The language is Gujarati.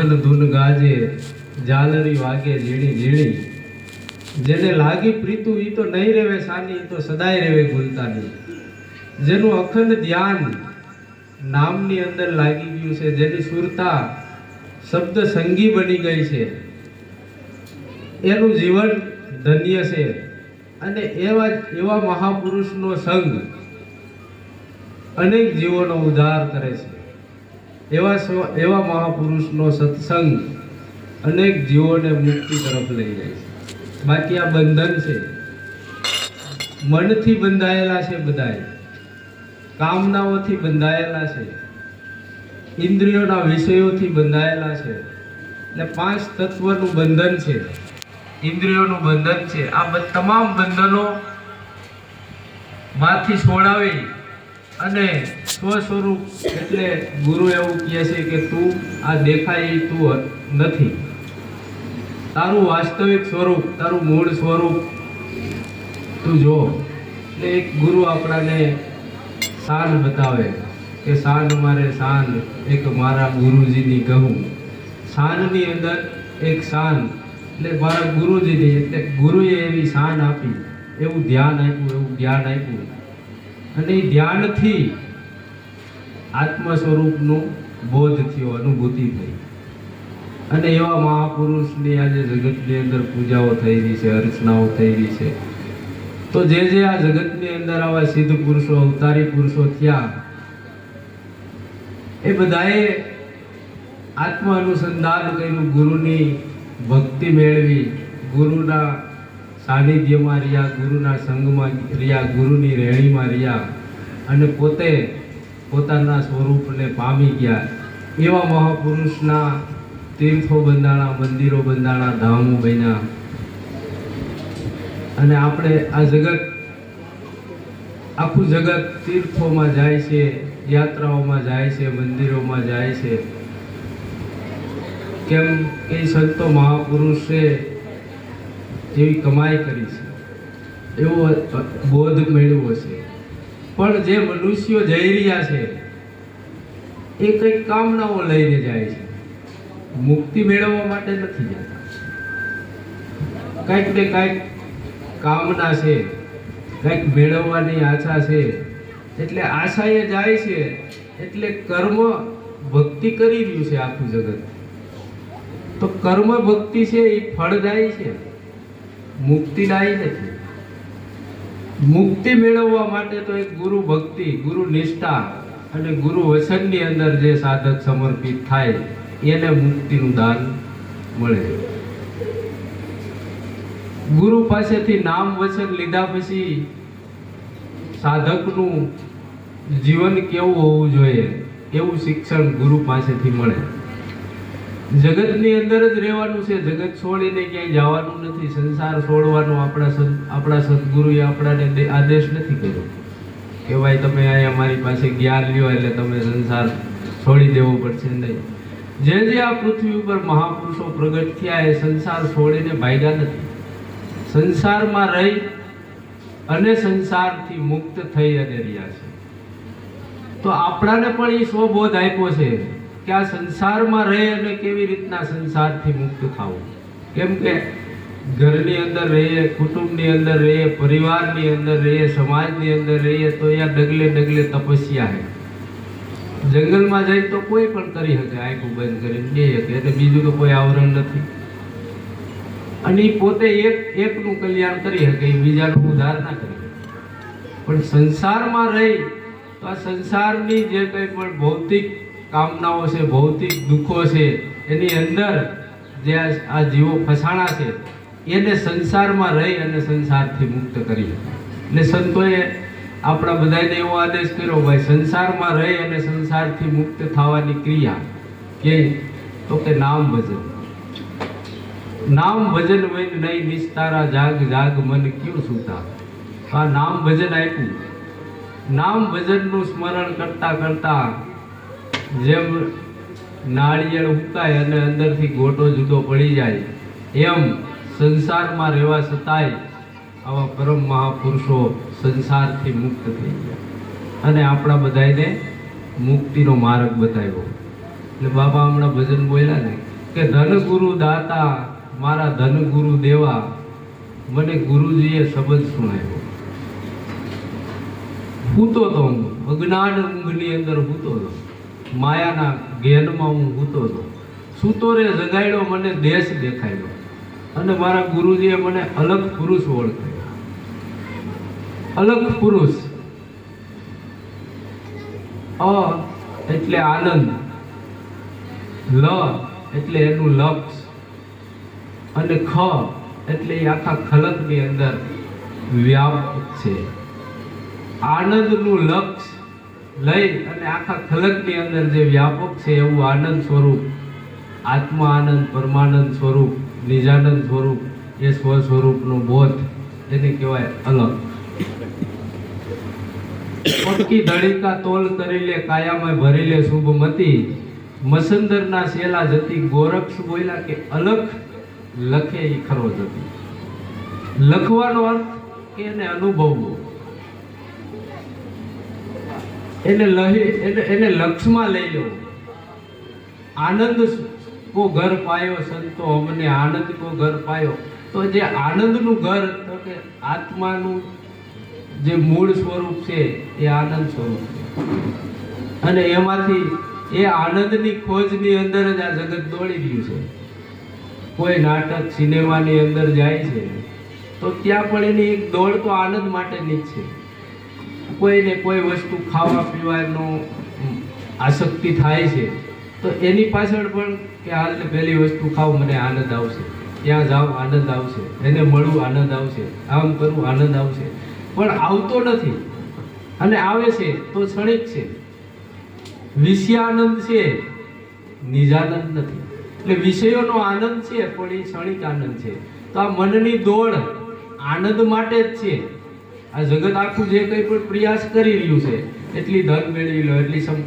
મગન ધૂન ગાજે ઝાલરી વાગે ઝીણી ઝીણી. જેને લાગી પ્રીતુ ઈ તો નહીં રેવે સાની, ઈ તો સદાય રેવે ભૂલતાની. જેનું અખંડ ધ્યાન નામની અંદર લાગી ગયું છે, જેની સુરતા શબ્દ સંગી બની ગઈ છે, એનું જીવન ધન્ય છે. અને એવા મહાપુરુષનો સંગ અનેક જીવોનો ઉદ્ધાર કરે છે. એવા મહાપુરુષનો સત્સંગ અનેક જીવોને મુક્તિ તરફ લઈ જાય છે. બાકી આ બંધન છે, મનથી બંધાયેલા છે, બધાય કામનાઓથી બંધાયેલા છે, ઇન્દ્રિયોના વિષયોથી બંધાયેલા છે. એટલે પાંચ તત્વનું બંધન છે, ઇન્દ્રિયોનું બંધન છે. આ તમામ બંધનો માંથી છોડાવી અને સ્વસ્વરૂપ, એટલે ગુરુ એવું કહે છે કે તું આ દેખાય એ તું નથી, તારું વાસ્તવિક સ્વરૂપ, તારું મૂળ સ્વરૂપ તું જો. એટલે એક ગુરુ આપણાને શાન બતાવે કે શાન મારે શાન એક મારા ગુરુજીની કહું. શાનની અંદર એક શાન એટલે મારા ગુરુજીની, એટલે ગુરુએ એવી શાન આપી, એવું ધ્યાન આપ્યું, એવું જ્ઞાન આપ્યું. અને એ ધ્યાનથી આત્મ સ્વરૂપનું બોધ થયો, અનુભૂતિ થઈ. અને એવા મહાપુરુષની આજે જગતની અંદર પૂજાઓ થઈ રહી છે, અર્ચનાઓ થઈ રહી છે. તો જે આ જગતની અંદર આવા સિદ્ધ પુરુષો, અવતારી પુરુષો થયા, એ બધાએ આત્મ અનુસંધાન કર્યું, ગુરુની ભક્તિ મેળવી, ગુરુના સાનિધ્યમાં રહ્યા, ગુરુના સંગમાં રહ્યા, ગુરુની રહેણીમાં રહ્યા અને પોતે પોતાના સ્વરૂપને પામી ગયા. એવા મહાપુરુષના તીર્થો બંધાણા, મંદિરો બંધાણા, ધામો બન્યા. અને આપણે આ જગત, આખું જગત તીર્થોમાં જાય છે, યાત્રાઓમાં જાય છે, મંદિરોમાં જાય છે. કેમ કે સંતો મહાપુરુષે જેવી કમાઈ કરી છે, એવો બોધ મેળવ્યો છે. પણ જે મનુષ્યો જઈ રહ્યા છે એ કંઈક કામનાઓ લઈને જાય છે, મુક્તિ મેળવવા માટે નથી જતા. કંઈક ને કંઈક કામના છે, કંઈક મેળવવાની આશા છે, એટલે આશાએ જાય છે. એટલે કર્મ ભક્તિ કરી રહ્યું છે આખું જગત. તો કર્મ ભક્તિ છે એ ફળદાયી છે, મુક્તિદાયી નથી. મુક્તિ મેળવવા માટે તો એક ગુરુ ભક્તિ, ગુરુ નિષ્ઠા અને ગુરુ વચનની અંદર જે સાધક સમર્પિત થાય એને મુક્તિનું દાન મળે. ગુરુ પાસેથી નામ વચન લીધા પછી સાધકનું જીવન કેવું હોવું જોઈએ એવું શિક્ષણ ગુરુ પાસેથી મળે. જગતની અંદર જ રહેવાનું છે, જગત છોડીને ક્યાંય જવાનું નથી. સંસાર છોડવાનો આપણા સદગુરુએ આપણાને આદેશ નથી કર્યો કે ભાઈ તમે અહીંયા અમારી પાસે જ્ઞાન લ્યો એટલે તમે સંસાર છોડી દેવો પડશે, નહીં. જે આ પૃથ્વી ઉપર મહાપુરુષો પ્રગટ થયા એ સંસાર છોડીને ભાગ્યા નથી. સંસારમાં રહી અને સંસારથી મુક્ત થઈ અને રહ્યા છે. તો આપણાને પણ એ સ્વબોધ આપ્યો છે કે આ સંસારમાં રહે અને કેવી રીતના સંસારથી મુક્ત થવું. કેમ કે ઘરની અંદર રહીએ, કુટુંબની અંદર રહીએ, પરિવારની અંદર રહીએ, સમાજની અંદર રહીએ તો અહીંયા ડગલે ડગલે તપસ્યા છે. જંગલમાં જાય તો કોઈ પણ કરી શકે, આંખું બંધ કરીને બે શકે, એટલે બીજું તો કોઈ આવરણ નથી. અને એ પોતે એકનું કલ્યાણ કરી શકે, એ બીજાનું ઉદ્ધાર ના કરી શકે. પણ સંસારમાં રહી તો આ સંસારની જે કંઈ પણ ભૌતિક કામનાઓ છે, ભૌતિક દુઃખો છે, એની અંદર જે આ જીવો ફસાણા છે એને સંસારમાં રહી અને સંસારથી મુક્ત કરી શકે. એટલે સંતોએ આપણા બધાને એવો આદેશ કર્યો, ભાઈ સંસારમાં રહી અને સંસારથી મુક્ત થવાની ક્રિયા કે તો કે નામ ભજન. નામ ભજન વૈન નહીં નિસ્તારા જાગ જાગ મન ક્યું સૂતા. આ નામ ભજન આપ્યું. નામ ભજનનું સ્મરણ કરતા કરતા જેમ નાળિયેર ઉકાય અને અંદરથી ગોટો જુદો પડી જાય, એમ સંસારમાં રહેવા છતાંય આવા પરમ મહાપુરુષો સંસારથી મુક્ત થઈ ગયા અને આપણા બધાને મુક્તિનો માર્ગ બતાવ્યો. એટલે બાબા હમણાં ભજન બોલ્યા ને કે ધન ગુરુ દાતા મારા ધન ગુરુ દેવા મને ગુરુજીએ શબ્દ સુણાવ્યો. હૂતો તો હું અજ્ઞાન ઊંઘની અંદર હૂતો હતો, માયાના ઘેનમાં હું હૂતો હતો. સૂતો રે જગાડ્યો મને દેશ દેખાડ્યો અને મારા ગુરુજીએ મને અલગ પુરુષ ઓળખાયો. અલગ પુરુષ અ એટલે આનંદ, લ એટલે એનું લક્ષ અને ખ એટલે એ આખા ખલકની અંદર વ્યાપક છે. આનંદનું લક્ષ લઈ અને આખા ખલકની અંદર જે વ્યાપક છે એવું આનંદ સ્વરૂપ, આત્મા આનંદ, પરમાનંદ સ્વરૂપ, નિજાનંદ સ્વરૂપ, એ સ્વ સ્વરૂપનો બોધ એને કહેવાય અલગ. પક્કી ધડીકા તોલ કરી લે કાયામાં ભરી લે શુભમતી, મસંદરના શેલા જતી ગોરક્ષ બોલ્યા કે અલગ લખે ઈ ખરો જતી. લખવાનો અર્થ કે એને અનુભવવો, એને લક્ષમાં લઈ લેવો. આનંદ કો ઘર પાયો સંતો અમને આનંદ કો ઘર પાયો. તો જે આનંદનું ઘર તો કે આત્માનું જે મૂળ સ્વરૂપ છે એ આનંદ સ્વરૂપ છે અને એમાંથી એ આનંદની ખોજની અંદર જ આ જગત દોડી રહ્યું છે. કોઈ નાટક સિનેમાની અંદર જાય છે તો ત્યાં પણ એની એક દોડ તો આનંદ માટેની જ છે. કોઈને કોઈ વસ્તુ ખાવા પીવાનો આસક્તિ થાય છે તો એની પાછળ પણ કે હાલ પહેલી વસ્તુ ખાવ મને આનંદ આવશે, ત્યાં જાવ આનંદ આવશે, એને મળવું આનંદ આવશે, આમ કરવું આનંદ આવશે. પણ આવતો નથી અને આવે છે તો ક્ષણિક છે. વિષયાનંદ છે, નિજાનંદ નથી. એટલે વિષયોનો આનંદ છે પણ એ ક્ષણિક આનંદ છે. તો આ મનની દોડ આનંદ માટે જ છે. આ જગત આખું જે કંઈ પણ પ્રયાસ કરી રહ્યું છે, એટલી ધન મેળવી લો, એટલી સંપત્તિ